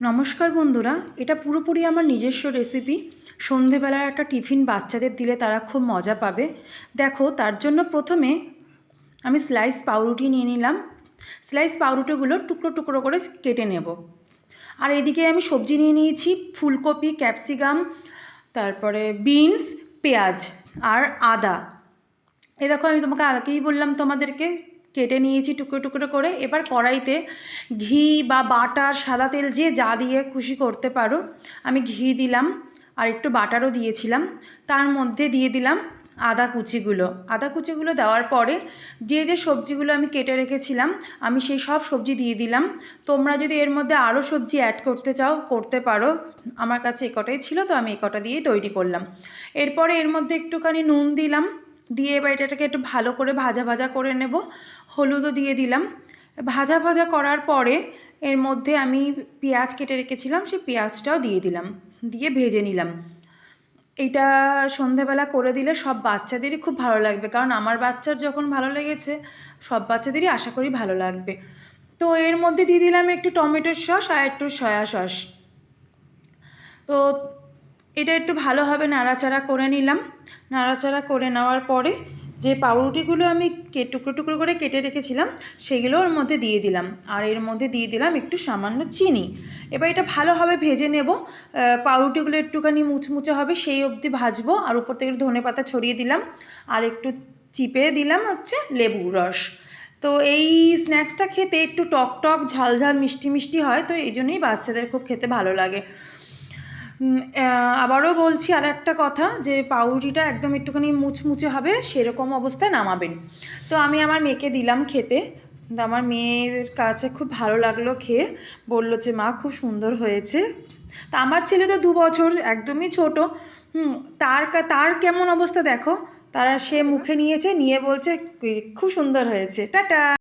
নমস্কার বন্ধুরা, এটা পুরোপুরি আমার নিজস্ব রেসিপি। সন্ধেবেলার একটা টিফিন বাচ্চাদের দিলে তারা খুব মজা পাবে। দেখো, তার জন্য প্রথমে আমি স্লাইস পাউরুটি নিয়ে নিলাম। স্লাইস পাউরুটিগুলো টুকরো টুকরো করে কেটে নেব। আর এদিকে আমি সবজি নিয়ে নিয়েছি, ফুলকপি, ক্যাপসিকাম, তারপরে বিনস, পেঁয়াজ আর আদা। এই দেখো, আমি তোমাকে আগেই বললাম তোমাদেরকে, কেটে নিয়েছি টুকরো টুকরো করে। এবার কড়াইতে ঘি বা বাটার, সাদা তেল, যে যা দিয়ে খুশি করতে পারো। আমি ঘি দিলাম আর একটু বাটারও দিয়েছিলাম। তার মধ্যে দিয়ে দিলাম আদা কুচিগুলো দেওয়ার পরে যে সবজিগুলো আমি কেটে রেখেছিলাম, আমি সেই সব সবজি দিয়ে দিলাম। তোমরা যদি এর মধ্যে আরও সবজি অ্যাড করতে চাও করতে পারো। আমার কাছে এ কটাই ছিল, তো আমি এ কটা দিয়েই তৈরি করলাম। এরপরে এর মধ্যে একটুখানি নুন দিলাম, দিয়ে এবার এটাকে একটু ভালো করে ভাজা ভাজা করে নেব। হলুদও দিয়ে দিলাম। ভাজা ভাজা করার পরে এর মধ্যে আমি পেঁয়াজ কেটে রেখেছিলাম, সেই পেঁয়াজটাও দিয়ে দিলাম, দিয়ে ভেজে নিলাম। এইটা সন্ধেবেলা করে দিলে সব বাচ্চাদেরই খুব ভালো লাগবে, কারণ আমার বাচ্চার যখন ভালো লেগেছে, সব বাচ্চাদেরই আশা করি ভালো লাগবে। তো এর মধ্যে দিয়ে দিলাম একটু টমেটোর সস আর একটু সয়া সস। তো এটা একটু ভালোভাবে নাড়াচাড়া করে নিলাম। নাড়াচাড়া করে নেওয়ার পরে যে পাউরুটিগুলো আমি টুকরো টুকরো করে কেটে রেখেছিলাম, সেগুলো ওর মধ্যে দিয়ে দিলাম। আর এর মধ্যে দিয়ে দিলাম একটু সামান্য চিনি। এবার এটা ভালোভাবে ভেজে নেব। পাউরুটিগুলো একটুখানি মুচমুচে হবে সেই অবধি ভাজবো। আর উপর থেকে ধনেপাতা ছড়িয়ে দিলাম, আর একটু চিপে দিলাম লেবুর রস। তো এই স্ন্যাক্সটা খেতে একটু টক টক, ঝাল ঝাল, মিষ্টি মিষ্টি হয়, তো এই জন্যই বাচ্চাদের খুব খেতে ভালো লাগে। আবারও বলছি আর একটা কথা, যে পাউরুটিটা একদম একটুখানি মুচমুচে হবে সেরকম অবস্থায় নামাবেন। তো আমি আমার মেয়েকে দিলাম খেতে। আমার মেয়ের কাছে খুব ভালো লাগলো খেয়ে, বললো যে মা খুব সুন্দর হয়েছে। তা আমার ছেলে তো 2 বছর, একদমই ছোট। তার কেমন অবস্থা দেখো। সে মুখে নিয়েছে, নিয়ে বলছে খুব সুন্দর হয়েছে। টাটা।